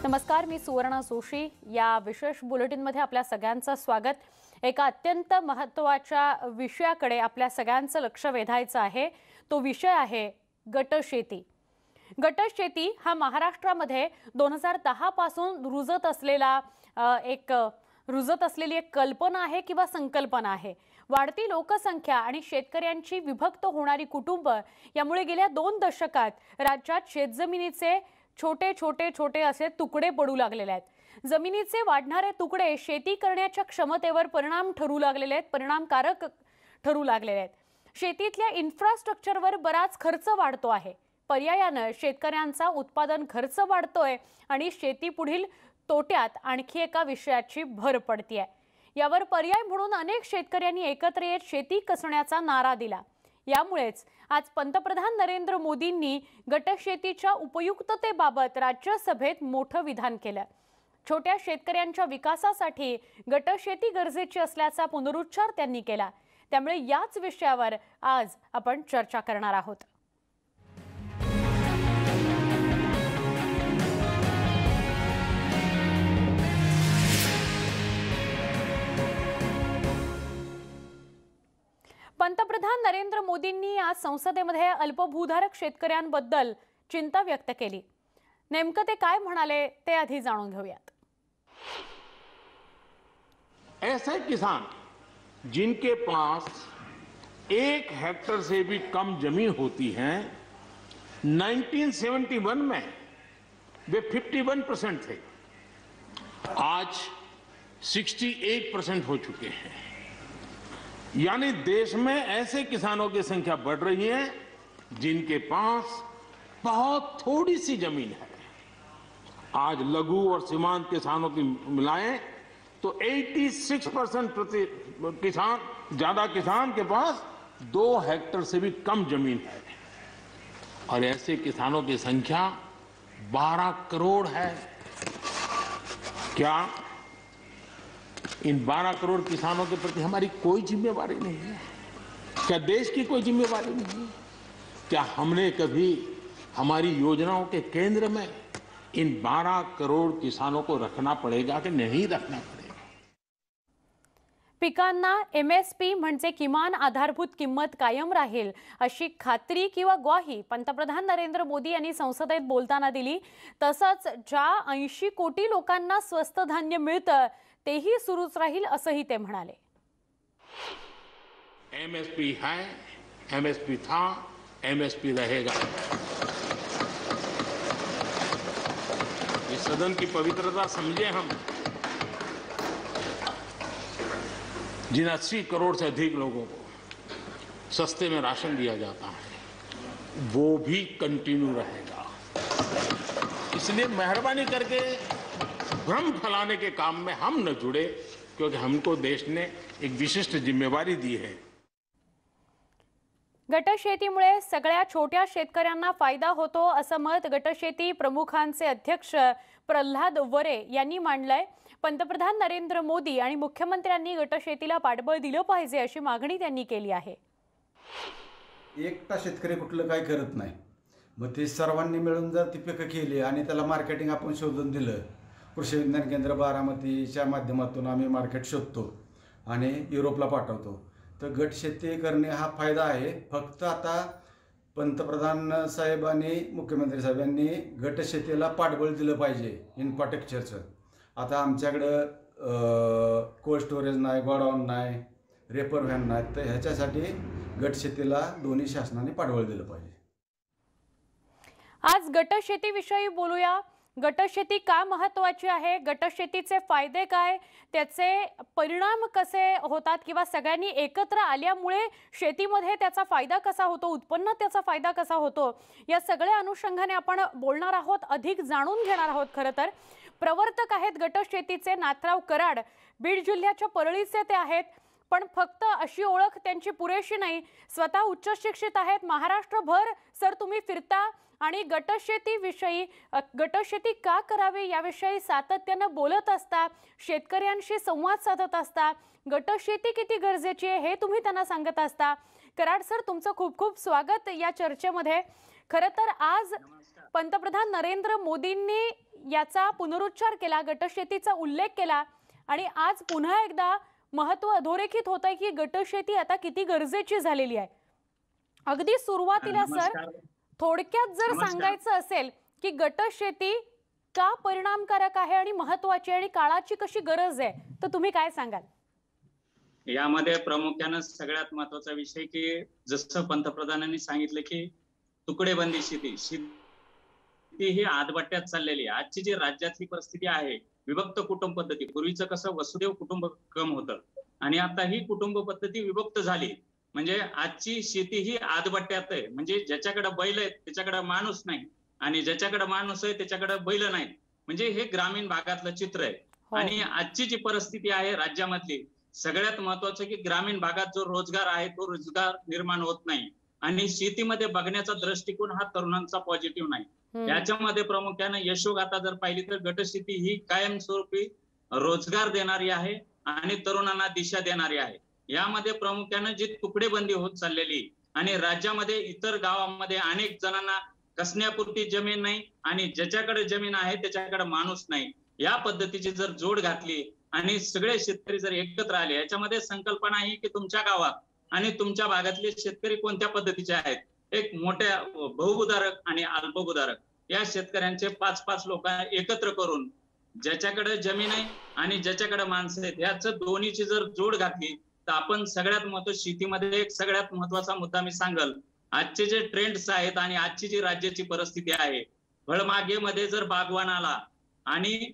नमस्कार, मी सुवर्णा जोशी। या विशेष बुलेटिनमध्ये आपल्या सगळ्यांचं स्वागत। एका अत्यंत महत्त्वाच्या विषयाकडे आपल्या सगळ्यांचं लक्ष वेधायचं आहे। तो विषय आहे गटशेती। गटशेती हा महाराष्ट्रामध्ये 2010 पासून रुजत असलेली एक कल्पना आहे किंवा संकल्पना आहे। वाढती लोकसंख्या आणि शेतकऱ्यांची विभक्त होणारी कुटुंब यामुळे गेल्या 2 दशकात राज्यात शेतजमिनीचे छोटे असे तुकडे पडू लागलेले आहेत। जमिनीचे वाढणारे तुकडे शेती करण्याच्या क्षमतेवर परिणामकारक ठरू लागलेले आहेत। शेतीतल्या इन्फ्रास्ट्रक्चरवर बराच खर्च वाढतो आहे। पर्यायाने शेतकऱ्यांचा उत्पादन खर्च वाढतोय आणि शेती पुढील तोट्यात आणखी एका विषयाची भर पडतीये। यावर पर्याय म्हणून अनेक शेतकऱ्यांनी एकत्र येत शेती कसण्याचा नारा दिला। यामुळेच आज पंतप्रधान नरेंद्र मोदींनी गटशेतीच्या उपयुक्ततेबाबत राज्यसभेत मोठं विधान केलं। छोट्या शेतकऱ्यांच्या विकासासाठी गटशेती गरजेची असल्याचा पुनरुच्चार त्यांनी केला। त्यामुळे याच विषयावर आज आपण चर्चा करणार आहोत। पंतप्रधान नरेंद्र मोदींनी आज संसदेमध्ये अल्पभूधारक शेतकऱ्यांबद्दल चिंता व्यक्त केली। नेमकं ते काय म्हणाले ते आधी जाणून घेऊयात। ऐसे किसान जिनके पास 1 हेक्टेयर से भी कम जमीन होती है, 1971 में वे 51% थे, आज 68% हो चुके हैं। यानी देश में ऐसे किसानों की संख्या बढ़ रही है जिनके पास बहुत थोड़ी सी जमीन है। आज लघु और सीमांत किसानों की मिलाएं तो 86% किसान के पास 2 हेक्टेयर से भी कम जमीन है और ऐसे किसानों की संख्या 12 करोड़ है। क्या इन 12 करोड़ किसानों के प्रति हमारी कोई जिम्मेवारी नहीं है? क्या देश की कोई जिम्मेवारी नहीं है? क्या हमने कभी हमारी योजनाओं के केंद्र में इन 12 करोड़ किसानों को रखना पड़ेगा कि नहीं रखना पड़ेगा? पिकांना MSP म्हणजे किमान आधारभूत किंमत कायम राहील अशी खात्री किंवा ग्वाही पंतप्रधान नरेंद्र मोदी यांनी संसदेत बोलताना दिली। तसंच ज्या 80 कोटी लोकांना स्वस्त धान्य मिळतं तेही सुरूच राहील असंही ते म्हणाले। MSP है, MSP था, MSP रहेगा। इस सदन की पवित्रता समझे हम। जिन 80 करोड़ से अधिक लोगों को सस्ते में राशन दिया जाता है वो भी कंटिन्यू रहेगा। इसलिए मेहरबानी करके भ्रम फैलाने के काम में हम न जुड़े, क्योंकि हमको देश ने एक विशिष्ट जिम्मेवारी दी है। गटशेतीमुळे सगळ्या छोट्या शेतकऱ्यांना फायदा होतो असं मत गटशेती प्रमुखांचे अध्यक्ष प्रल्हाद वरे यांनी मांडलंय। पंतप्रधान नरेंद्र मोदी आणि मुख्यमंत्र्यांनी गटशेतीला पाठबळ दिलं पाहिजे अशी मागणी त्यांनी केली आहे। एकटा शेतकरी कुठलं काय करत नाही, मग ते सर्वांनी मिळून जर ती पिकं केली आणि त्याला मार्केटिंग आपण शोधून दिलं, कृषी विज्ञान केंद्र बारामतीच्या माध्यमातून आम्ही मार्केट शोधतो आणि युरोपला पाठवतो, तर गटशेती करणे हा फायदा आहे। फक्त आता पंतप्रधान साहेब आणि मुख्यमंत्री साहेबांनी गटशेतीला पाठबळ दिलं पाहिजे इन्फ्रास्ट्रक्चरचं। आता आमच्याकडं कोल्ड स्टोरेज नाही, गोडाऊन नाही, रेपर व्हॅन नाही, तर ह्याच्यासाठी गटशेतीला दोन्ही शासनाने पाठबळ दिलं पाहिजे। आज गटशेतीविषयी बोलूया। गटशेती का महत्त्वाची आहे, गटशेतीचे फायदे काय, त्याचे परिणाम कसे होतात किंवा सगळ्यांनी एकत्र आल्यामुळे शेतीमध्ये त्याचा फायदा कसा होतो, उत्पन्न त्याचा फायदा कसा होतो, या सगळ्या अनुषंगाने आपण बोलणार आहोत, अधिक जाणून घेणार आहोत। खरं तर प्रवर्तक आहेत गटशेतीचे नाथराव कराड, बीड जिल्ह्याच्या परळीचे ते आहेत। पण फक्त अशी ओळख त्यांची पुरेशी नाही, स्वतः उच्च शिक्षित आहेत। महाराष्ट्रभर सर तुम्ही फिरता आणि गटशेती का करावी याविषयी सातत्याने बोलत असता, शेतकऱ्यांशी संवाद साधत असता, गटशेती किती गरजेची आहे हे तुम्ही त्यांना सांगत असता। कराड सर, तुमचं खूप खूप स्वागत या चर्चेमध्ये। खरं तर आज पंतप्रधान नरेंद्र मोदींनी याचा पुनरुच्चार केला, गटशेतीचा उल्लेख केला आणि आज पुन्हा एकदा महत्त्व अधोरेखित होत आहे की गटशेती आता किती गरजेची झालेली आहे. अगदी सुरुवातीला सर थोडक्यात जर सांगायचं असेल की गटशेती का परिणामकारक आहे आणि महत्त्वाची आणि काळाची कशी गरज आहे, तर तुम्ही काय सांगाल? यामध्ये प्रामुख्याने सगळ्यात महत्वाचा विषय की जसं पंतप्रधानांनी सांगितलं की तुकडेबंदी शेती ही आदबट्ट्यात चाललेली आहे. आजची जी राज्यातली परिस्थिती आहे, विभक्त कुटुंब पद्धती, पूर्वीचं कसं वसुदेव कुटुंबकम होतं आणि आता ही कुटुंब पद्धती विभक्त झाली. म्हणजे आजची शेती ही आदबट्ट्यात आहे. म्हणजे ज्याच्याकडे बैल आहेत त्याच्याकडे माणूस नाही आणि ज्याच्याकडे माणूस आहे त्याच्याकडे बैल नाही. म्हणजे हे ग्रामीण भागातलं चित्र आहे. आणि आजची जी परिस्थिती आहे राज्यामधली, सगळ्यात महत्वाचं की ग्रामीण भागात जो रोजगार आहे तो रोजगार निर्माण होत नाही आणि शेतीमध्ये बघण्याचा दृष्टिकोन हा तरुणांचा पॉझिटिव्ह नाही. याच्यामध्ये प्रामुख्याने यशोगाथा जर पाहिली तर गटशेती ही कायमस्वरूपी रोजगार देणारी आहे आणि तरुणांना दिशा देणारी आहे. यामध्ये प्रामुख्याने जी तुकडेबंदी होत चाललेली आणि राज्यामध्ये इतर गावामध्ये अनेक जणांना कसण्यापुरती जमीन नाही आणि ज्याच्याकडे जमीन आहे त्याच्याकडे माणूस नाही, या पद्धतीची जर जोड घातली आणि सगळे शेतकरी जर एकत्र आले, याच्यामध्ये संकल्पना ही की तुमच्या गावात आणि तुमच्या भागातले शेतकरी कोणत्या पद्धतीचे आहेत, एक मोठ्या बहुभूधारक आणि अल्पभूधारक या शेतकऱ्यांचे 5-5 लोक एकत्र करून ज्याच्याकडे जमीन आहे आणि ज्याच्याकडे माणसं आहेत याचं दोन्हीची जर जोड घातली तर आपण सगळ्यात महत्त्वाचं शेतीमध्ये एक सगळ्यात महत्वाचा मुद्दा मी सांगल, आजचे जे ट्रेंड्स आहेत आणि आजची जी राज्याची परिस्थिती आहे, फळबागेमध्ये जर बागवान आला आणि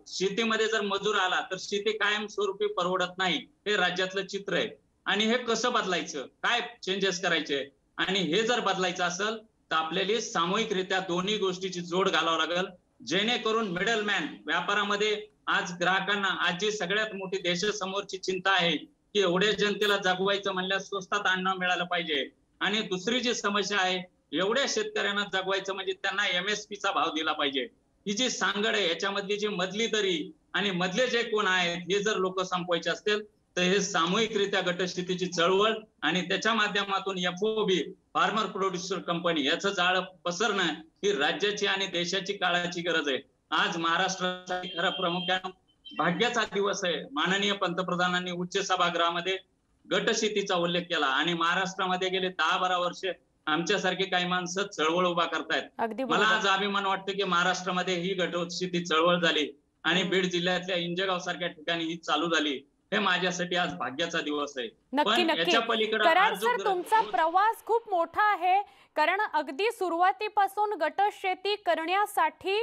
शेतीमध्ये जर मजूर आला तर शेती कायमस्वरूपी परवडत नाही. हे राज्यातलं चित्र आहे आणि हे कसं बदलायचं, काय चेंजेस करायचे आणि हे जर बदलायचं असेल तर आपल्याला सामूहिकरित्या दोन्ही गोष्टीची जोड घालावं लागेल, जेणेकरून मिडलमॅन व्यापारामध्ये आज ग्राहकांना, आज जी सगळ्यात मोठी देशासमोरची चिंता आहे की एवढ्या जनतेला जगवायचं म्हणल्यास स्वस्तात अन्न मिळालं पाहिजे आणि दुसरी जी समस्या आहे एवढ्या शेतकऱ्यांना जगवायचं म्हणजे त्यांना MSP चा भाव दिला पाहिजे. ही जी सांगड आहे याच्यामधली जी मधली दरी आणि मधले जे कोण आहेत हे जर लोक संपवायचे असतील तर हे सामूहिकरित्या गटशेतीची चळवळ आणि त्याच्या माध्यमातून FOB फार्मर प्रोड्युसर कंपनी याचं जाळं पसरणं ही राज्याची आणि देशाची काळाची गरज आहे. आज महाराष्ट्रासाठी खरं प्रामुख्याने भाग्याचा दिवस आहे. माननीय पंतप्रधानांनी उच्च सभागृहामध्ये गटशेतीचा उल्लेख केला आणि महाराष्ट्रामध्ये गेले 10-12 वर्ष आमच्यासारखे काही माणसं चळवळ उभा करतायत. मला आज अभिमान वाटतो की महाराष्ट्रामध्ये ही गटशेती चळवळ झाली आणि बीड जिल्ह्यातल्या इंजगाव सारख्या ठिकाणी ही चालू झाली. हे माझ्यासाठी आज भाग्याचा दिवस आहे. पण याच्या पलीकडे सर तुमचा प्रवास खूप मोठा आहे, कारण अगदी सुरुवातीपासून गटशेती करण्यासाठी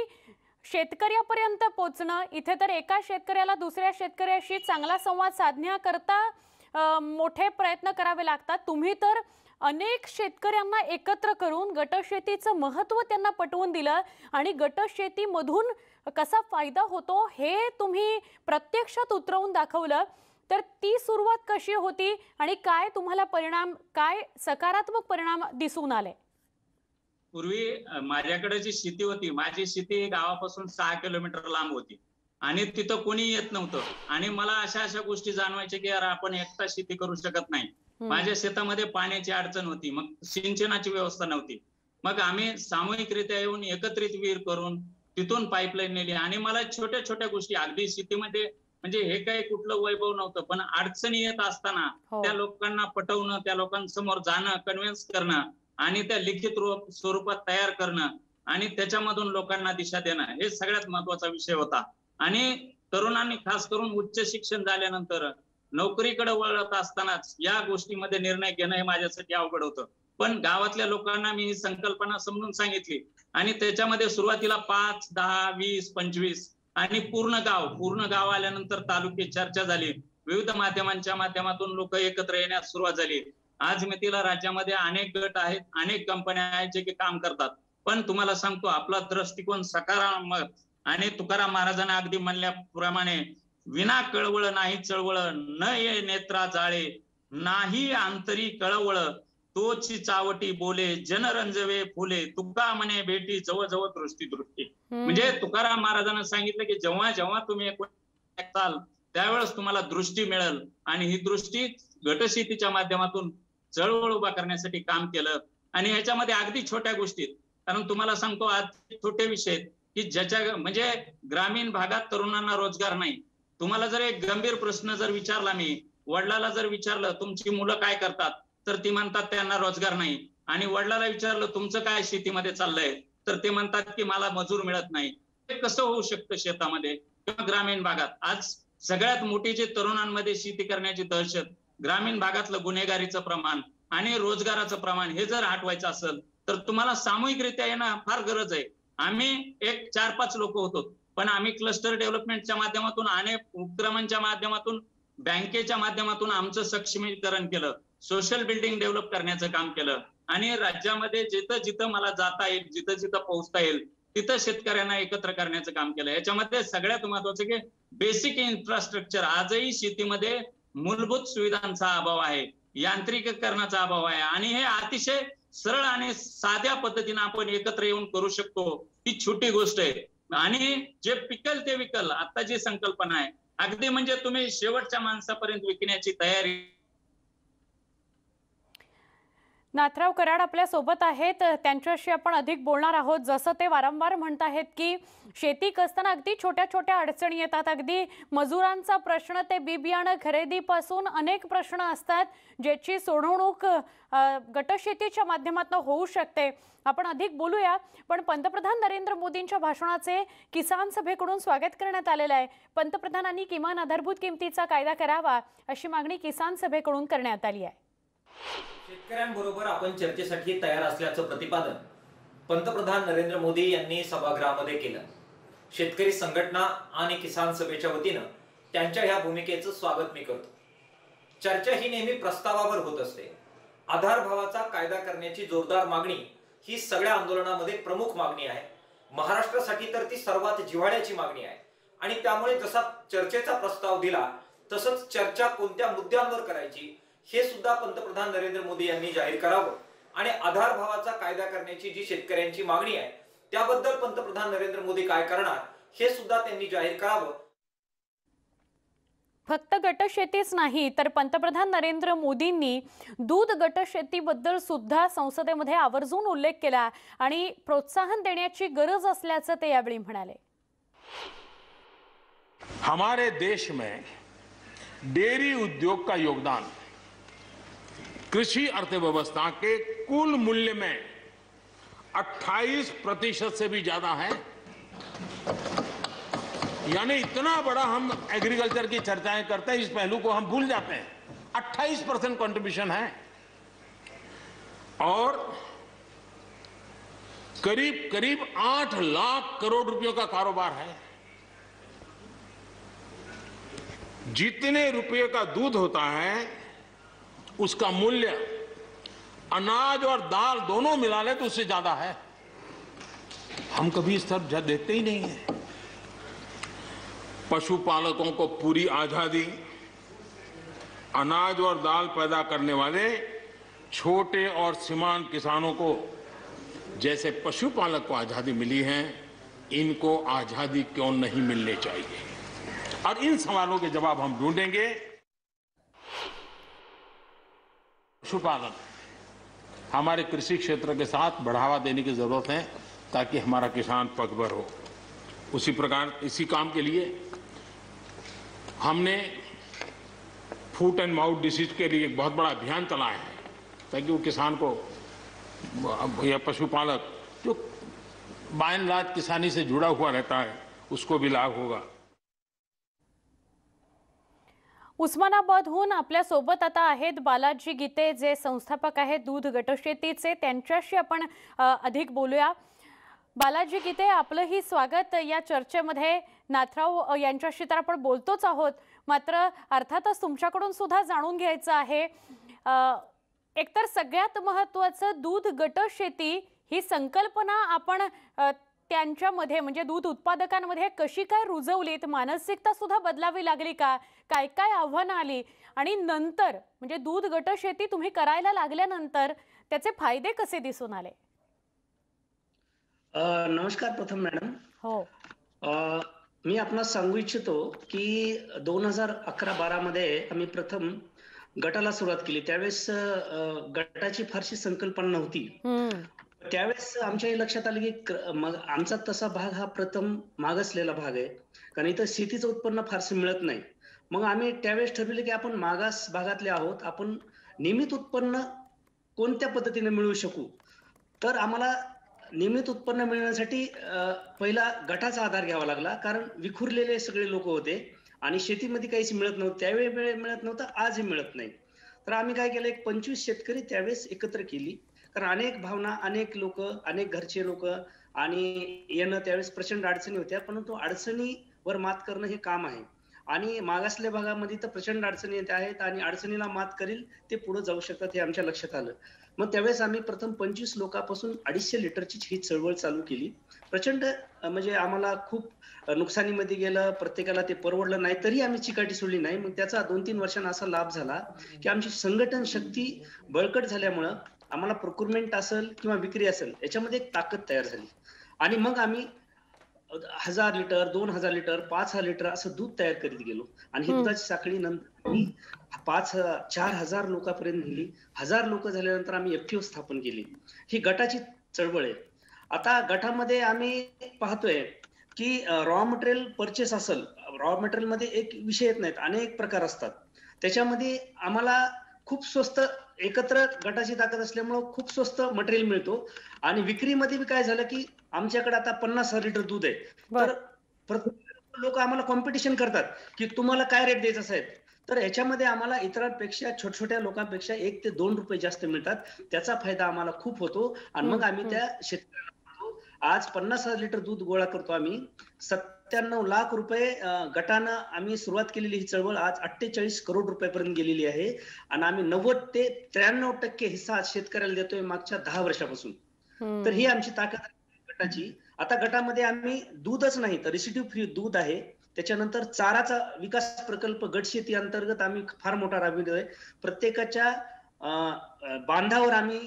शेतकऱ्यापर्यंत पोहोचणं, इथे तर एका शेतकऱ्याला दुसऱ्या शेतकऱ्याशी चांगला संवाद साधण्याकरता मोठे प्रयत्न करावे लागतात. तुम्ही तर अनेक शेतकऱ्यांना एकत्र करून गटशेतीचं महत्त्व त्यांना पटवून दिलं आणि गटशेतीमधून कसा फायदा होतो हे तुम्ही प्रत्यक्षात उतरवून दाखवलं. तर ती सुरुवात कशी होती आणि काय तुम्हाला परिणाम, काय सकारात्मक परिणाम दिसून आले? पूर्वी माझ्याकडे जी शेती होती, माझी शेती गावापासून 6 किलोमीटर लांब होती आणि तिथं कोणी येत नव्हतं आणि मला अशा गोष्टी जाणवायच्या की यार आपण एकटा शेती करू शकत नाही. माझ्या शेतामध्ये पाण्याची अडचण होती, मग सिंचनाची व्यवस्था नव्हती. मग आम्ही सामूहिकरित्या येऊन एकत्रित विहीर करून तिथून पाईपलाईन नेली आणि मला छोट्या छोट्या गोष्टी अगदी शेतीमध्ये म्हणजे हे काही कुठलं वैभव नव्हतं, पण अडचणी येत असताना त्या लोकांना पटवणं, त्या लोकांसमोर जाणं, कन्व्हिन्स करणं आणि त्या लिखित स्वरूपात तयार करणं आणि त्याच्यामधून लोकांना दिशा देणं हे सगळ्यात महत्वाचा विषय होता. आणि तरुणांनी खास करून उच्च शिक्षण झाल्यानंतर नोकरीकडे वळत असतानाच या गोष्टीमध्ये निर्णय घेणं हे माझ्यासाठी अवघड होतं. पण गावातल्या लोकांना मी ही संकल्पना समजून सांगितली आणि त्याच्यामध्ये सुरुवातीला 5, 10, 20, 25 आणि पूर्ण गाव आल्यानंतर तालुके चर्चा झाली. विविध माध्यमांच्या माध्यमातून लोक एकत्र येण्यास सुरुवात झाली. आज मितीला राज्यामध्ये अनेक गट आहेत, अनेक कंपन्या आहेत जे की काम करतात. पण तुम्हाला सांगतो आपला दृष्टिकोन सकारात्मक आणि तुकाराम महाराजांना अगदी म्हणल्याप्रमाणे विना कळवळ नाही चळवळ, न ये नेत्रा जाळे, नाही अंतरी कळवळ, तोची चावटी बोले, जनरंजवे फुले, तुका म्हणे भेटी जवळ दृष्टी. म्हणजे तुकाराम महाराजांना सांगितलं की जेव्हा जेव्हा तुम्ही चाल त्यावेळेस तुम्हाला दृष्टी मिळेल आणि ही दृष्टी गटशेतीच्या माध्यमातून चळवळ उभा करण्यासाठी काम केलं. आणि ह्याच्यामध्ये अगदी छोट्या गोष्टीत, कारण तुम्हाला सांगतो आज छोटे विषय की ज्याच्या म्हणजे ग्रामीण भागात तरुणांना रोजगार नाही. तुम्हाला जर एक गंभीर प्रश्न जर विचारला, मी वडिलाला जर विचारलं तुमची मुलं काय करतात, तर ती म्हणतात त्यांना रोजगार नाही. आणि वडिलाला विचारलं तुमचं काय शेतीमध्ये चाललंय, तर ते म्हणतात की मला मजूर मिळत नाही. हे कसं होऊ शकतं शेतामध्ये किंवा ग्रामीण भागात? आज सगळ्यात मोठी जे तरुणांमध्ये शेती करण्याची दहशत, ग्रामीण भागातलं गुन्हेगारीचं प्रमाण आणि रोजगाराचं प्रमाण हे जर हटवायचं असेल तर तुम्हाला सामूहिकरित्या येणं फार गरज आहे. आम्ही एक 4-5 लोक होतो, पण आम्ही क्लस्टर डेव्हलपमेंटच्या माध्यमातून, अनेक उपक्रमांच्या माध्यमातून, बँकेच्या माध्यमातून आमचं सक्षमीकरण केलं, सोशल बिल्डिंग डेव्हलप करण्याचं काम केलं. आणि राज्यामध्ये जिथं जिथं मला जाता येईल, जिथं जिथं पोहोचता येईल तिथं शेतकऱ्यांना एकत्र करण्याचं काम केलं. याच्यामध्ये सगळ्यात महत्वाचं की बेसिक इन्फ्रास्ट्रक्चर, आजही शेतीमध्ये मूलभूत सुविधांचा अभाव आहे, यांत्रिकीकरणाचा अभाव आहे. आणि हे अतिशय सरळ आणि साध्या पद्धतीने आपण एकत्र येऊन करू शकतो, ही छोटी गोष्ट आहे. आणि जे पिकल ते विकल, आता जी संकल्पना आहे, अगदी म्हणजे तुम्ही शेवटच्या माणसापर्यंत विकण्याची तयारी. नाथराव कराड आपल्या सोबत आहेत, त्यांच्याशी आपण अधिक बोलणार आहोत. जसं ते वारंवार म्हणत आहेत की शेती करताना अगदी छोट्या छोट्या अडचणी येतात, अगदी मजुरांचा प्रश्न ते बी बियाणं खरेदीपासून अनेक प्रश्न असतात, ज्याची सोडवणूक गटशेतीच्या माध्यमातून होऊ शकते. आपण अधिक बोलूया, पण पंतप्रधान नरेंद्र मोदींच्या भाषणाचे किसान सभेकडून स्वागत करण्यात आलेलं आहे. पंतप्रधानांनी किमान आधारभूत किमतीचा कायदा करावा अशी मागणी किसान सभेकडून करण्यात आली आहे. शेतकऱ्यांबरोबर आपण चर्चेसाठी तयार असल्याचं प्रतिपादन पंतप्रधान नरेंद्र मोदी यांनी सभागृहामध्ये केलं. शेतकरी संघटना आणि किसान सभेच्या वतीनं त्यांच्या ह्या भूमिकेचं स्वागत मी करतो. चर्चा ही नेहमी प्रस्तावावर होत असते. आधारभावाचा कायदा करण्याची जोरदार मागणी ही सगळ्या आंदोलनामध्ये प्रमुख मागणी आहे. महाराष्ट्रासाठी तर ती सर्वात जिव्हाळ्याची मागणी आहे. आणि त्यामुळे जसा चर्चेचा प्रस्ताव दिला तसंच चर्चा कोणत्या मुद्द्यांवर करायची हे सुद्धा पंतप्रधान नरेंद्र मोदी यांनी जाहीर करावं. आणि आधारभावाचा कायदा करण्याची जी शेतकऱ्यांची मागणी आहे त्याबद्दल पंतप्रधान नरेंद्र मोदी काय करणार हे सुद्धा त्यांनी जाहीर करावं. फक्त गटशेतीच नाही तर पंतप्रधान नरेंद्र मोदींनी दूध गटशेतीबद्दल सुद्धा संसदेमध्ये आवर्जून उल्लेख केला आणि प्रोत्साहन देण्याची गरज असल्याचं ते यावेळी म्हणाले. हमारे देश में डेयरी उद्योग का योगदान कृषि अर्थव्यवस्था के कुल मूल्य में 28% से भी ज्यादा है. यानी इतना बड़ा हम एग्रीकल्चर की चर्चाएं करते हैं, इस पहलू को हम भूल जाते हैं. 28% कंट्रीब्यूशन है और करीब करीब 8 लाख करोड़ रुपयों का कारोबार है. जितने रुपये का दूध होता है उसका मूल्य अनाज और दाल दोनों मिला ले तो उससे ज्यादा है. हम कभी इस तरफ देखते ही नहीं है. पशुपालकों को पूरी आजादी, अनाज और दाल पैदा करने वाले छोटे और सीमांत किसानों को जैसे पशुपालक को आजादी मिली है, इनको आजादी क्यों नहीं मिलनी चाहिए. और इन सवालों के जवाब हम ढूंढेंगे. पशुपालन हमारे कृषि क्षेत्र के साथ बढ़ावा देने की जरूरत है ताकि हमारा किसान पगभर हो. उसी प्रकार इसी काम के लिए हमने फूट एंड माउथ डिसीज के लिए एक बहुत बड़ा अभियान चलाया है ताकि वो किसान को या पशुपालक जो बाय एंड लार्ज किसानी से जुड़ा हुआ रहता है उसको भी लाभ होगा. उस्मानाबादहून आपल्या सोबत आता आहेत बालाजी गीते, जे संस्थापक आहेत दूध गटशेतीचे. त्यांच्याशी आपण अधिक बोलूया. बालाजी गीते, आपलंही स्वागत या चर्चेमध्ये. नाथराव यांच्याशी तर आपण बोलतोच आहोत, मात्र अर्थातच तुमच्याकडून सुद्धा जाणून घ्यायचं आहे. एकतर सगळ्यात महत्त्वाचं, दूध गटशेती ही संकल्पना आपण त्यांच्यामध्ये म्हणजे दूध उत्पादकांमध्ये कशी काय रुजवलीत, मानसिकता सुद्धा बदलावी लागली का, काय काय आव्हानं आली, आणि नंतर म्हणजे दूध गटशेती तुम्ही करायला लागल्यानंतर त्याचे फायदे कसे दिसून आले? नमस्कार प्रथम मॅडम. हो, मी आपणास सांगू इच्छितो की 2011-12 मध्ये आम्ही प्रथम गटाला सुरुवात केली. त्यावेळेस गटाची फारशी संकल्पना नव्हती. त्यावेळेस आमच्या हे लक्षात आलं की मग आमचा तसा भाग हा प्रथम मागासलेला भाग आहे, कारण इथं शेतीचं उत्पन्न फारसं मिळत नाही. मग आम्ही त्यावेळेस ठरवलं की आपण मागास भागातले आहोत, आपण नियमित उत्पन्न कोणत्या पद्धतीने मिळवू शकू. तर आम्हाला नियमित उत्पन्न मिळवण्यासाठी पहिला गटाचा आधार घ्यावा लागला, कारण विखुरलेले सगळे लोक होते आणि शेतीमध्ये काहीच मिळत नव्हतं. त्यावेळी मिळत नव्हतं, आजही मिळत नाही. तर आम्ही काय केलं, एक 25 शेतकरी त्यावेळेस एकत्र केली, कारण अनेक भावना, अनेक लोक, अनेक घरचे लोक आणि येणं त्यावेळेस प्रचंड अडचणी होत्या. परंतु अडचणीवर मात करणं हे काम आहे आणि मागासल्या भागामध्ये तर प्रचंड अडचणी येत आहेत आणि अडचणीला मात करील ते पुढे जाऊ शकतात हे आमच्या लक्षात आलं. मग त्यावेळेस आम्ही प्रथम 25 लोकांपासून 250 लिटरची ही चळवळ चालू केली. प्रचंड म्हणजे आम्हाला खूप नुकसानीमध्ये गेलं, प्रत्येकाला ते परवडलं नाही, तरी आम्ही चिकाटी सोडली नाही. मग त्याचा 2-3 वर्षांना असा लाभ झाला की आमची संघटन शक्ती बळकट झाल्यामुळं आम्हाला प्रोक्युरमेंट असेल किंवा विक्री असेल याच्यामध्ये एक ताकद तयार झाली आणि मग आम्ही 1000 लिटर, 2000 लिटर, 5000 लिटर असं दूध तयार करीत गेलो आणि ही दुधाची साखळी नंतर 4,000 लोकांपर्यंत नेली. 1000 लोक झाल्यानंतर आम्ही FTO स्थापन केली. ही गटाची चळवळ आहे. आता गटामध्ये आम्ही पाहतोय की रॉ मटेरियल परचेस असेल, रॉ मटेरियल मध्ये एक विषय येत नाहीत, अनेक प्रकार असतात. त्याच्यामध्ये आम्हाला खूप स्वस्त, एकत्र गटाची ताकद असल्यामुळे खूप स्वस्त मटेरियल मिळतो आणि विक्रीमध्ये काय झालं की आमच्याकडे आता 50,000 लिटर दूध आहे, तर प्रत्येक लोक आम्हाला कॉम्पिटिशन करतात की तुम्हाला काय रेट द्यायचा साहेब. तर ह्याच्यामध्ये आम्हाला इतरांपेक्षा, छोट्या लोकांपेक्षा 1 ते 2 रुपये जास्त मिळतात. त्याचा फायदा आम्हाला खूप होतो आणि मग आम्ही त्या शेतकऱ्यांना आज 50,000 लिटर दूध गोळा करतो. आम्ही 97 लाख रुपये गटानं आम्ही सुरुवात केलेली ही चळवळ आज 48 करोड रुपयापर्यंत गेलेली आहे आणि आम्ही 90 ते 93% हिस्सा शेतकऱ्याला देतोय मागच्या 10 वर्षापासून. तर ही आमची ताकद आहे गटाची. आता गटामध्ये आम्ही दूधच नाही तर रेसिड्यू फ्री दूध आहे. त्याच्यानंतर चाराचा विकास प्रकल्प गट शेती अंतर्गत आम्ही फार मोठा राबवितोय. प्रत्येकाच्या बांधावर आम्ही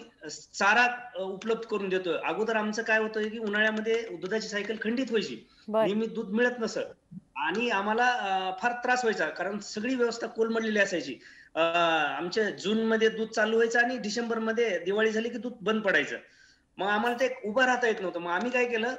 चारा उपलब्ध करून देतोय. अगोदर आमचं काय होतं की उन्हाळ्यामध्ये दुधाची सायकल खंडित व्हायची, नियमित दूध मिळत नसत आणि आम्हाला फार त्रास व्हायचा, कारण सगळी व्यवस्था कोलमडलेली असायची. आमच्या जून मध्ये दूध चालू व्हायचं आणि डिसेंबर मध्ये दिवाळी झाली की दूध बंद पडायचं. मग आम्हाला ते उभं राहता येत नव्हतं. मग आम्ही काय केलं,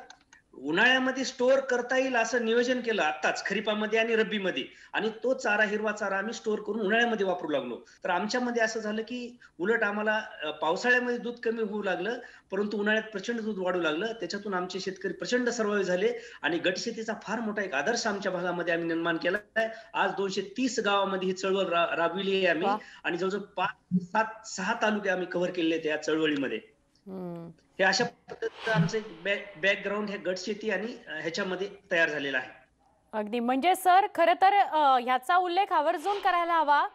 उन्हाळ्यामध्ये स्टोअर करता येईल असं नियोजन केलं आत्ताच खरीपामध्ये आणि रब्बीमध्ये, आणि तो चारा, हिरवा चारा आम्ही स्टोअर करून उन्हाळ्यामध्ये वापरू लागलो. तर आमच्यामध्ये असं झालं की उलट आम्हाला पावसाळ्यामध्ये दूध कमी होऊ लागलं, परंतु उन्हाळ्यात प्रचंड दूध वाढू लागलं. त्याच्यातून आमचे शेतकरी प्रचंड सर्वाइव्ह झाले आणि गटशेतीचा फार मोठा एक आदर्श आमच्या भागामध्ये आम्ही निर्माण केला आहे. आज 230 गावामध्ये ही चळवळ राबविली आहे आम्ही आणि जवळजवळ 5-7-6 तालुके आम्ही कव्हर केले आहेत या चळवळीमध्ये. हे अशा पद्धतीचं आमचं बॅकग्राऊंड हे गट शेती आणि ह्याच्यामध्ये तयार झालेलं आहे. अगदी, म्हणजे सर खरं तर ह्याचा उल्लेख आवर्जून करायला हवा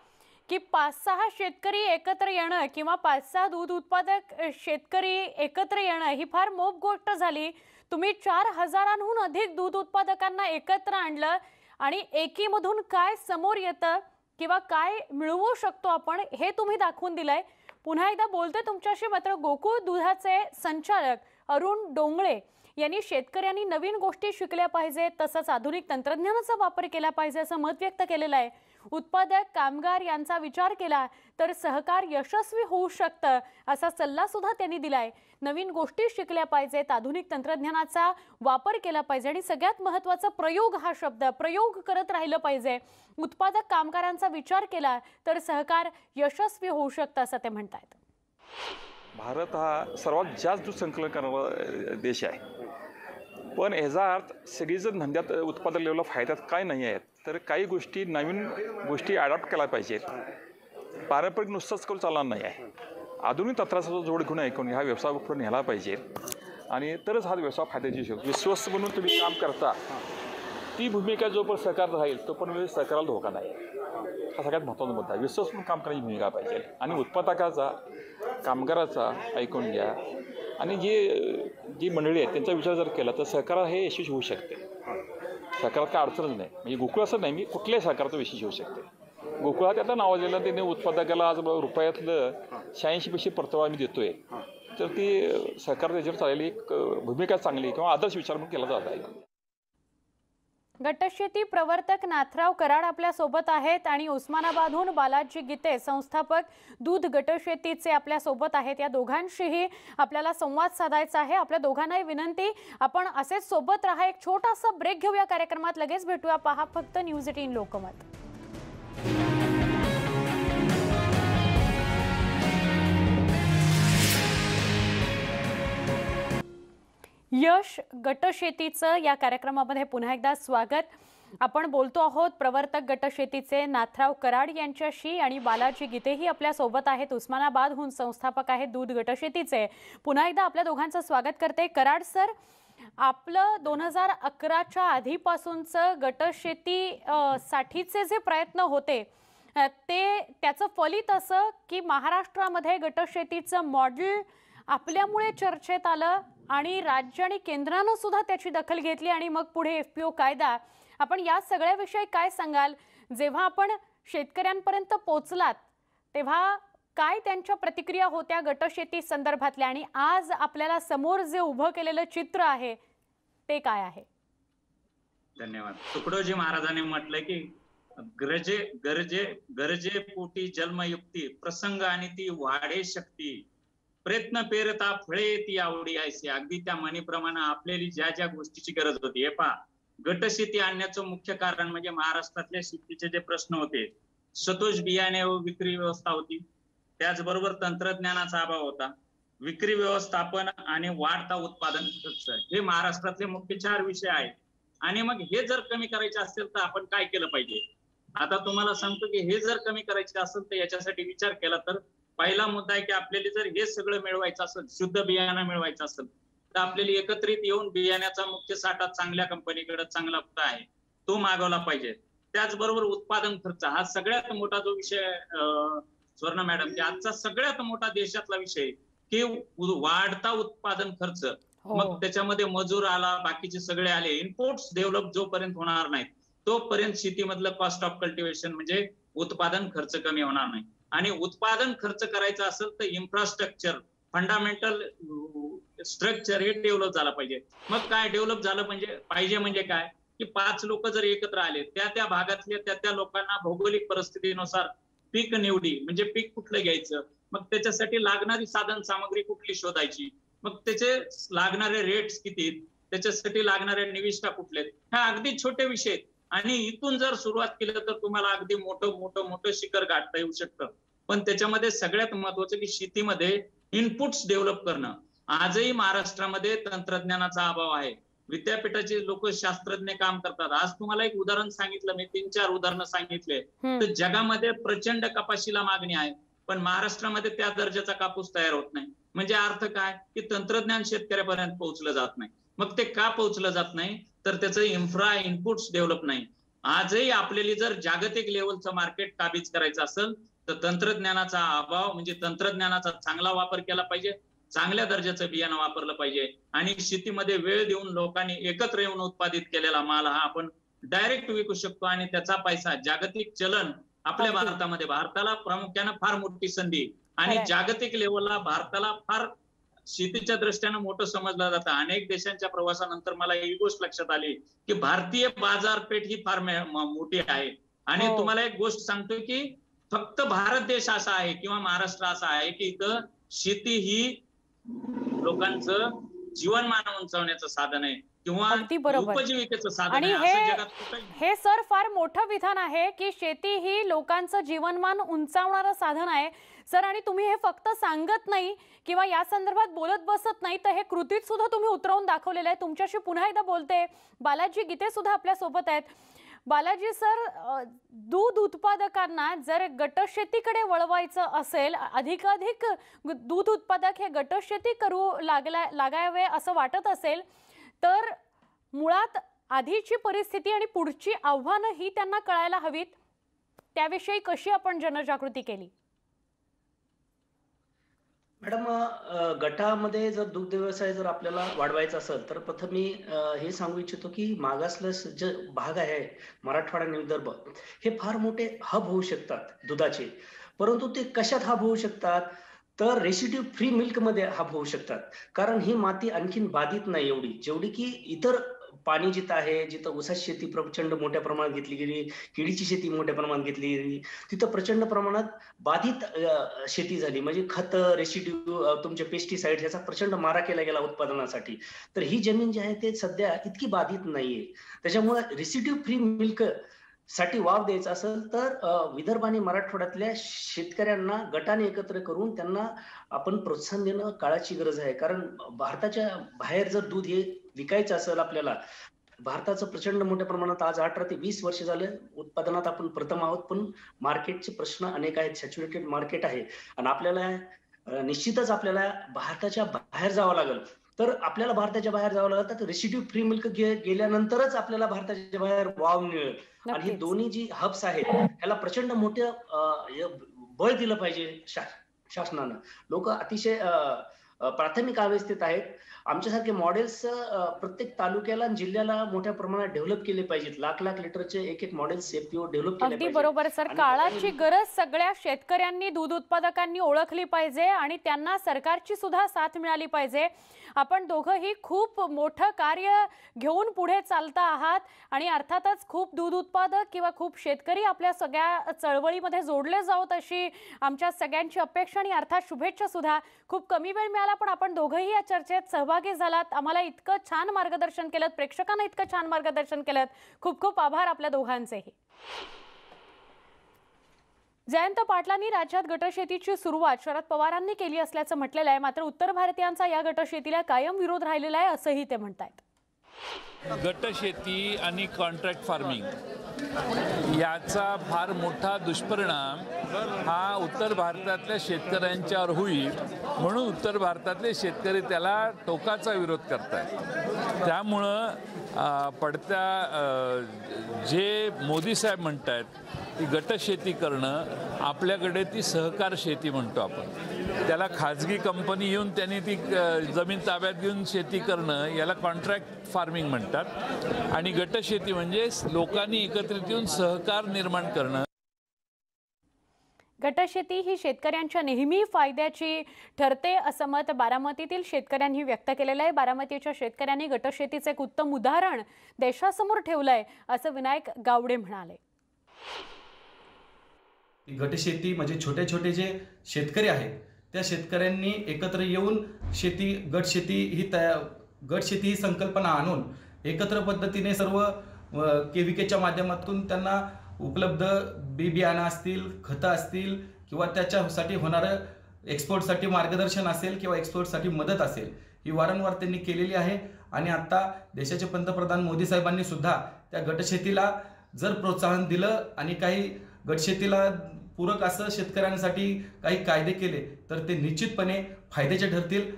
की 5-6 शेतकरी एकत्र येणं किंवा 5-6 दूध उत्पादक शेतकरी एकत्र येणं ही फार मोप गोष्ट झाली. तुम्ही 4,000हून अधिक दूध उत्पादकांना एकत्र आणलं आणि एकीमधून काय समोर येतं किंवा काय मिळवू शकतो आपण हे तुम्ही दाखवून दिलंय. पुन्हा एकदा बोलते तुमच्याशी, मात्र गोकुळ दुधाचे संचालक अरुण डोंगळे यांनी शेतकऱ्यांनी नवीन गोष्टी शिकल्या पाहिजे, तसंच आधुनिक तंत्रज्ञानाचा वापर केला पाहिजे असं मत व्यक्त केलेलं आहे. उत्पादक, कामगार यांचा विचार केला तर सहकार यशस्वी होऊ शकतं असा सल्ला सुद्धा त्यांनी दिलाय. नवीन गोष्टी शिकल्या पाहिजेत, आधुनिक तंत्रज्ञानाचा वापर केला पाहिजे आणि सगळ्यात महत्त्वाचा प्रयोग, हा शब्द प्रयोग करत राहिलं पाहिजे. उत्पादक कामगारांचा विचार केला तर सहकार यशस्वी होऊ शकतं असं ते म्हणतात. भारत हा सर्वात जास्त दूध संकलन करणारा देश आहे, पण ह्याचा अर्थ सगळीजण धंद्यात उत्पादन लेवलला फायद्यात काय नाही आहेत. तर काही गोष्टी, नवीन गोष्टी अडॉप्ट केल्या पाहिजेत. पारंपरिक नुसतंच करून चालणार नाही आहे. आधुनिक तंत्राचा जोड घेऊन ऐकून हा व्यवसाय पुढे नेला पाहिजे आणि तरच हा व्यवसाय फायद्याची शकतो. विश्वस्त म्हणून तुम्ही काम करता, ती भूमिका जोपर्यंत सहकार राहील तोपर्यंत सहकाराला धोका नाही. हा सगळ्यात महत्त्वाचा मुद्दा आहे. विश्वस्त म्हणून काम करण्याची भूमिका पाहिजे आणि उत्पादकाचा, कामगाराचा ऐकून घ्या आणि जी मंडळी आहेत त्यांचा विचार जर केला तर सहकारात हे यशस्वी होऊ शकते. सहकारात काय अडचणच नाही. म्हणजे गोकुळ असं नाही, मी कुठल्याही सहकारात यशस्वी होऊ शकते. गोकुळात आता नावाजलेलं त्याने उत्पादकाला आज रुपयातलं 86 पैसे परतावा आम्ही देतोय, तर ती सहकार त्याच्यावर चाललेली एक भूमिका चांगली किंवा आदर्श विचार म्हणून केला जात आहे. गटशेती प्रवर्तक नाथराव कराड आपल्या सोबत आहेत आणि उस्मानाबादहून बालाजी गीते संस्थापक दूध गटशेतीचे आपल्या सोबत आहेत. या दोघांशीही आपल्याला संवाद साधायचा आहे. आपल्या दोघांनाही विनंती, आपण असेच सोबत राहा. एक छोटासा ब्रेक घेऊया कार्यक्रमात, लगेच भेटूया. पहा फक्त न्यूज 18 लोकमत. यश गटशेतीचं या कार्यक्रमामध्ये पुन्हा एकदा स्वागत. आपण बोलतो आहोत प्रवर्तक गटशेतीचे नाथराव कराड यांच्याशी आणि बालाजी गीतेही आपल्या सोबत आहेत. उस्मानाबादहून संस्थापक आहेत दूध गटशेतीचे. पुन्हा एकदा आपल्या दोघांचं स्वागत करते. कराड सर, आपलं 2011च्या आधीपासूनचं गटशेती साठीचे जे प्रयत्न होते त्याचं फलित असं की महाराष्ट्रामध्ये गटशेतीचं मॉडेल आपल्यामुळे चर्चेत आलं आणि राज्य आणि केंद्रानं सुद्धा त्याची दखल घेतली आणि मग पुढे FPO कायदा. आपण या सगळ्याविषयी काय सांगाल? जेव्हा आपण शेतकऱ्यांपर्यंत पोहोचलात तेव्हा काय त्यांच्या प्रतिक्रिया होत्या गटशेती संदर्भातल्या, आणि आज आपल्याला समोर जे उभं केलेलं चित्र आहे ते काय आहे? धन्यवाद. तुकडोजी महाराजांनी म्हटलंय की गरजे पोटी जन्मयुक्ती, प्रसंग आणि ती वाढे शक्ती, प्रयत्न पेरता फळे ती आवडी आहे. अगदी त्या म्हणीप्रमाणे आपल्याला ज्या ज्या गोष्टीची गरज होती, हे पहा, गटशेती आणण्याचं मुख्य कारण म्हणजे महाराष्ट्रातल्या शेतीचे जे प्रश्न होते, सदोष बियाणे व विक्री व्यवस्था होती, त्याचबरोबर तंत्रज्ञानाचा अभाव होता, विक्री व्यवस्थापन आणि वाढता उत्पादन खर्च, हे महाराष्ट्रातले मुख्य 4 विषय आहेत. आणि मग हे जर कमी करायचे असेल तर आपण काय केलं पाहिजे? आता तुम्हाला सांगतो की हे जर कमी करायचे असेल तर याच्यासाठी विचार केला तर पहिला मुद्दा आहे की आपल्याला जर हे सगळं मिळवायचं असेल, शुद्ध बियाणं मिळवायचं असेल, तर आपल्याला एकत्रित येऊन बियाण्याचा मुख्य साठा चांगल्या कंपनीकडे चांगला कुठं आहे तो मागवला पाहिजे. त्याचबरोबर उत्पादन खर्च हा सगळ्यात मोठा जो विषय स्वर्ण मॅडम, की आजचा सगळ्यात मोठा देशातला विषय की वाढता उत्पादन खर्च. मग त्याच्यामध्ये मजूर आला, बाकीचे सगळे आले, इनपुट्स डेव्हलप जोपर्यंत होणार नाहीत तोपर्यंत शेतीमधलं कॉस्ट ऑफ कल्टिव्हेशन म्हणजे उत्पादन खर्च कमी होणार नाही. आणि उत्पादन खर्च करायचा असेल तर इन्फ्रास्ट्रक्चर, फंडामेंटल स्ट्रक्चर हे डेव्हलप झालं पाहिजे. मग काय डेव्हलप झालं पाहिजे म्हणजे काय की 5 लोक जर एकत्र आले, त्या भागातल्या त्या लोकांना भौगोलिक परिस्थितीनुसार पीक निवडी, म्हणजे पीक कुठलं घ्यायचं, मग त्याच्यासाठी लागणारी साधन सामग्री कुठली शोधायची, मग त्याचे लागणारे रेट्स किती, त्याच्यासाठी लागणाऱ्या निविष्ठा कुठले, ह्या अगदी छोटे विषय आहेत. आणि इथून जर सुरुवात केलं तर तुम्हाला अगदी मोठं शिखर गाठता येऊ शकतं. पण त्याच्यामध्ये सगळ्यात महत्वाचं की शेतीमध्ये इनपुट्स डेव्हलप करणं. आजही महाराष्ट्रामध्ये तंत्रज्ञानाचा अभाव आहे. विद्यापीठाचे लोक शास्त्रज्ञ काम करतात. आज तुम्हाला एक उदाहरण सांगितलं, मी 3-4 उदाहरणं सांगितले. तर जगामध्ये प्रचंड कपाशीला मागणी आहे, पण महाराष्ट्रामध्ये त्या दर्जाचा कापूस तयार होत नाही. म्हणजे अर्थ काय की तंत्रज्ञान शेतकऱ्यापर्यंत पोहोचलं जात नाही. मग ते का पोहोचलं जात नाही तर त्याचं इन्पुट्स डेव्हलप नाही. आजही आपल्याला जर जागतिक लेवलचं मार्केट काबीज करायचं असेल तर तंत्रज्ञानाचा अभाव, म्हणजे तंत्रज्ञानाचा चांगला वापर केला पाहिजे, चांगल्या दर्जाचं बियाणं वापरलं पाहिजे आणि शेतीमध्ये वेळ देऊन लोकांनी एकत्र येऊन उत्पादित केलेला माल हा आपण डायरेक्ट विकू शकतो आणि त्याचा पैसा जागतिक चलन आपल्या भारताला प्रामुख्यानं फार मोठी संधी. आणि जागतिक लेवलला भारताला फार शेतीच्या दृष्टीने मोठं समजलं जातं. अनेक देशांच्या प्रवासानंतर मला ही गोष्ट लक्षात आली की भारतीय बाजारपेठ ही फार मोठी आहे. आणि तुम्हाला एक गोष्ट सांगतो की फक्त भारत देश असा आहे किंवा महाराष्ट्र असा आहे की इथं शेती ही लोकांचं जीवनमान उंचावण्याचं साधन आहे किंवा उपजीविकेचं साधन आहे. असं जगात हे सर फार मोठं विधान आहे की शेती ही लोकांचं जीवनमान उंचावणारं साधन आहे सर. आणि तुम्ही हे फक्त सांगत नाही किंवा या संदर्भात बोलत बसत नाही, तर हे कृतीत सुद्धा तुम्ही उतरवून दाखवलेलं आहे. तुमच्याशी पुन्हा एकदा बोलते. बालाजी गीते सुद्धा आपल्या सोबत आहेत. बालाजी सर, दूध उत्पादकांना जर गटशेतीकडे वळवायचं असेल, अधिकाधिक दूध उत्पादक हे गटशेती करू लागावे असं वाटत असेल, तर मुळात आधीची परिस्थिती आणि पुढची आव्हानं ही त्यांना कळायला हवीत. त्याविषयी कशी आपण जनजागृती केली? मॅडम, गटामध्ये जर दुग्ध व्यवसाय जर आपल्याला वाढवायचा असेल तर प्रथम मी हे सांगू इच्छितो की मागासलेला जे भाग आहे मराठवाडा आणि विदर्भ, हे फार मोठे हब होऊ शकतात दुधाचे. परंतु ते कशात हब होऊ शकतात तर रेसिड्यू फ्री मिल्क मध्ये हब होऊ शकतात. कारण ही माती आणखीन बाधित नाही एवढी जेवढी की इतर पाणी जिथं आहे, जिथं ऊसाची शेती प्रचंड मोठ्या प्रमाणात घेतली गेली, केळीची शेती मोठ्या प्रमाणात घेतली गेली, तिथं प्रचंड प्रमाणात बाधित शेती झाली. म्हणजे खत, रेसिड्यू, तुमचे पेस्टिसाइड याचा प्रचंड मारा केला गेला उत्पादनासाठी. तर ही जमीन जी आहे ते सध्या इतकी बाधित नाहीये. त्याच्यामुळे रेसिड्यू फ्री मिल्क साठी वाव द्यायचा असेल तर विदर्भ आणि मराठवाड्यातल्या शेतकऱ्यांना गटाने एकत्र करून त्यांना आपण प्रोत्साहन देणं काळाची गरज आहे. कारण भारताच्या बाहेर जर दूध हे विकायचं असेल आपल्याला, भारताचं प्रचंड मोठ्या प्रमाणात आज 18 ते 20 वर्ष झाले उत्पादनात आपण प्रथम आहोत, पण मार्केटचे प्रश्न अनेक आहेत, सॅच्युरेटेड मार्केट आहे आणि आपल्याला निश्चितच आपल्याला भारताच्या बाहेर जावं लागेल. तर आपल्याला भारताच्या बाहेर जावं लागेल तर रेसिड्यू फ्री मिल्क गेल्यानंतरच आपल्याला भारताच्या बाहेर वाव मिळेल. आणि ही दोन्ही जी हब्स आहेत ह्याला प्रचंड मोठं बळ दिलं पाहिजे शासनानं. लोक अतिशय प्राथमिक अवस्थेत आहेत. आमच्यासारखे मॉडेल्स प्रत्येक तालुक्याला आणि जिल्ह्याला मोठ्या प्रमाणात डेव्हलप केले पाहिजेत. लाख लिटरचे एक मॉडेल्स एफपीओ डेव्हलप केले पाहिजे. अगदी बरोबर सर. काळाची गरज सगळ्या शेतकऱ्यांनी, दूध उत्पादकांनी ओळखली पाहिजे आणि त्यांना सरकारची सुद्धा साथ मिळाली पाहिजे. आपण दोघंही खूप मोठं कार्य घेऊन पुढे चालता आहात आणि अर्थातच खूप दूध उत्पादक किंवा खूप शेतकरी आपल्या सगळ्या चळवळीमध्ये जोडले जावत अशी आमच्या सगळ्यांची अपेक्षा आणि अर्थात शुभेच्छा सुद्धा. खूप कमी वेळ मिळाला पण आपण दोघंही या चर्चेत सहभागी झालात. आम्हाला इतकं छान मार्गदर्शन केलं, प्रेक्षकांना इतकं छान मार्गदर्शन केलं. खूप खूप आभार आपल्या दोघांचेही. जयंत पाटलांनी राज्यात गटशेतीची सुरुवात शरद पवारांनी केली असल्याचं म्हटलेलं आहे. मात्र उत्तर भारतीयांचा या गटशेतीला कायम विरोध राहिलेला आहे असंही ते म्हणतायत. गटशेती आणि कॉन्ट्रॅक्ट फार्मिंग याचा फार मोठा दुष्परिणाम हा उत्तर भारतातल्या शेतकऱ्यांच्यावर होईल, म्हणून उत्तर भारतातले शेतकरी त्याला टोकाचा विरोध करतायत. त्यामुळं जे मोदी साहेब म्हणतायत ती गटशेती करणं, आपल्याकडे ती सहकार शेती म्हणतो आपण, त्याला खाजगी कंपनी येऊन त्यांनी ती जमीन ताब्यात घेऊन शेती करणं याला कॉन्ट्रॅक्ट फार्मिंग म्हणतात. आणि गटशेती म्हणजे लोकांनी एकत्रित येऊन सहकार निर्माण करणं. गटशेती ही शेतकऱ्यांच्या नेहमी फायद्याची ठरते असं मत बारामतीतील शेतकऱ्यांनी व्यक्त केलेलं आहे. बारामतीच्या शेतकऱ्यांनी गटशेतीचे एक उत्तम उदाहरण देशासमोर ठेवलंय असं विनायक गावडे म्हणाले. गटशेती म्हणजे छोटे छोटे जे शेतकरी आहेत त्या शेतकऱ्यांनी एकत्र येऊन गटशेती ही संकल्पना आणून एकत्र पद्धतीने सर्व केव्हीकेच्या माध्यमातून त्यांना उपलब्ध बियाणं असतील, खतं असतील किंवा त्याच्यासाठी होणारं एक्सपोर्टसाठी मार्गदर्शन असेल किंवा एक्सपोर्टसाठी मदत असेल, ही वारंवार त्यांनी केलेली आहे. आणि आता देशाचे पंतप्रधान मोदी साहेबांनी सुद्धा त्या गटशेतीला जर प्रोत्साहन दिलं आणि काही गटशेतीला पूरक असं शेतकऱ्यांसाठी काही कायदे केले तर ते निश्चितपणे फायद्याचे ठरतील.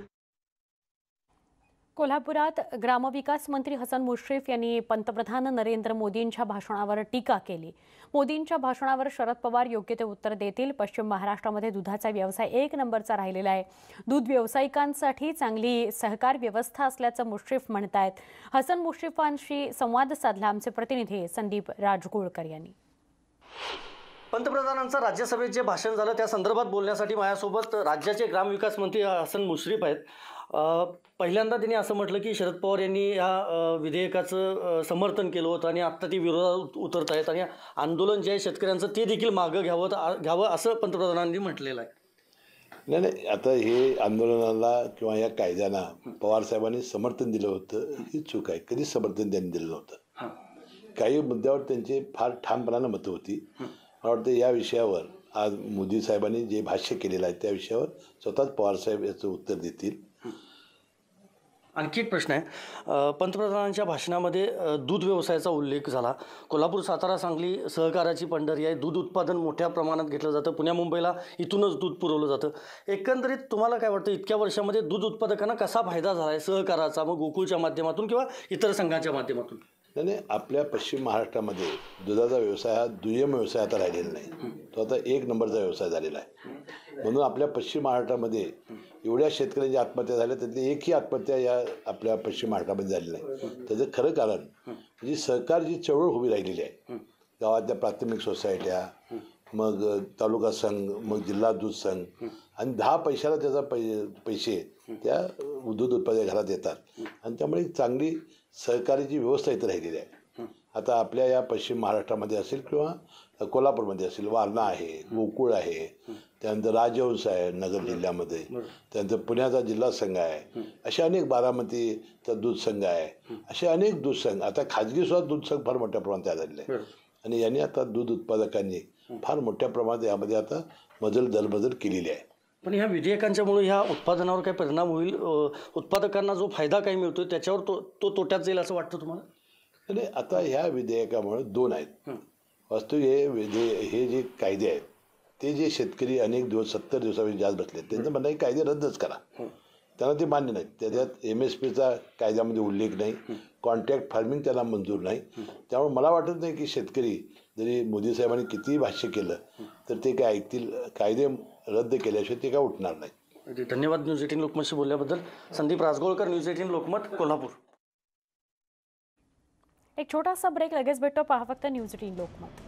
कोल्हापुरात ग्रामविकास मंत्री हसन मुश्रीफ यांनी पंतप्रधान नरेंद्र मोदींच्या भाषणावर टीका केली. मोदींच्या भाषणावर शरद पवार योग्य ते उत्तर देतील. पश्चिम महाराष्ट्रामध्ये दुधाचा व्यवसाय 1 नंबरचा राहिलेला आहे. दूध व्यावसायिकांसाठी चांगली सहकार व्यवस्था असल्याचं मुश्रीफ म्हणतायत. हसन मुश्रीफांशी संवाद साधला आमचे प्रतिनिधी संदीप राजगुळकर यांनी. पंतप्रधानांचं राज्यसभेत जे भाषण झालं त्या संदर्भात बोलण्यासाठी माझ्यासोबत राज्याचे ग्रामविकास मंत्री हसन मुश्रीफ आहेत. पहिल्यांदा त्यांनी असं म्हटलं की शरद पवार यांनी या विधेयकाचं समर्थन केलं होतं आणि आत्ता ती विरोधात उतरत आहेत आणि आंदोलन जे आहे शेतकऱ्यांचं ते देखील मागं घ्यावं असं पंतप्रधानांनी म्हटलेलं आहे. नाही, आता हे आंदोलनाला किंवा या कायद्यांना पवारसाहेबांनी समर्थन दिलं होतं ही चूक आहे. कधीच समर्थन त्यांनी दिलं नव्हतं. काही मुद्द्यावर त्यांची फार ठामपणानं मतं होती. मला वाटतं या विषयावर आज मोदी साहेबांनी जे भाष्य केलेलं आहे त्या विषयावर स्वतःच पवारसाहेब याचं उत्तर देतील. आणखी एक प्रश्न आहे. पंतप्रधानांच्या भाषणामध्ये दूध व्यवसायाचा उल्लेख झाला. कोल्हापूर, सातारा, सांगली सहकाराची पंढरी आहे. दूध उत्पादन मोठ्या प्रमाणात घेतलं जातं. पुण्या मुंबईला इथूनच दूध पुरवलं जातं. एकंदरीत तुम्हाला काय वाटतं इतक्या वर्षामध्ये दूध उत्पादकांना कसा फायदा झाला आहे सहकाराचा, मग गोकुळच्या माध्यमातून किंवा इतर संघाच्या माध्यमातून? नाही, आपल्या पश्चिम महाराष्ट्रामध्ये दुधाचा व्यवसाय हा दुय्यम व्यवसाय आता राहिलेला नाही, तो आता 1 नंबरचा व्यवसाय झालेला आहे. म्हणून आपल्या पश्चिम महाराष्ट्रामध्ये एवढ्या शेतकऱ्यांची आत्महत्या झाल्या त्यातली एकही आत्महत्या या आपल्या पश्चिम महाराष्ट्रामध्ये झाली नाही. त्याचं खरं कारण म्हणजे सहकार जी चळवळ उभी राहिलेली आहे. गावातल्या प्राथमिक सोसायट्या, मग तालुका संघ, मग जिल्हा दूध संघ आणि 10 पैशाला त्याचा पैसे त्या दूध उत्पादक घरात येतात आणि त्यामुळे चांगली सहकारीची व्यवस्था इथं राहिलेली आहे. आता आपल्या या पश्चिम महाराष्ट्रामध्ये असेल किंवा कोल्हापूरमध्ये असेल, वारणा आहे, गोकुळ आहे, त्यानंतर राजहंस आहे नगर जिल्ह्यामध्ये, त्यानंतर पुण्याचा जिल्हा संघ आहे, असे अनेक, बारामतीचा दूध संघ आहे, असे अनेक दूध संघ, आता खाजगी सुद्धा दूध संघ फार मोठ्या प्रमाणात तयार झालेले आहे. आणि यांनी आता दूध उत्पादकांनी फार मोठ्या प्रमाणात यामध्ये आता दरबदल केलेली आहे. पण ह्या विधेयकांच्यामुळे ह्या उत्पादनावर काय परिणाम होईल? उत्पादकांना जो फायदा काही मिळतोय त्याच्यावर तो तोट्यात जाईल असं वाटतं तुम्हाला? आणि आता ह्या विधेयकामुळे दोन आहेत. वास्तविक हे जे कायदे आहेत ते जे शेतकरी अनेक दिवस 70 दिवसापेक्षा जास्त बसले, त्यांचं म्हणणं आहे कायदे रद्दच करा. त्यांना ते मान्य नाही. त्याच्यात MSPचा कायद्यामध्ये उल्लेख नाही, कॉन्ट्रॅक्ट फार्मिंग त्याला मंजूर नाही. त्यामुळे मला वाटत नाही की शेतकरी जरी मोदी साहेबांनी कितीही भाष्य केलं तर ते काय ऐकतील. कायदे रद्द केल्याशिवाय ते काय उठणार नाही. धन्यवाद न्यूज 18 लोकमतशी बोलल्याबद्दल. संदीप राजगोळकर, न्यूज 18 लोकमत, कोल्हापूर. एक छोटासा ब्रेक, लगेच भेटतो. पहा फक्त न्यूज 18 लोकमत.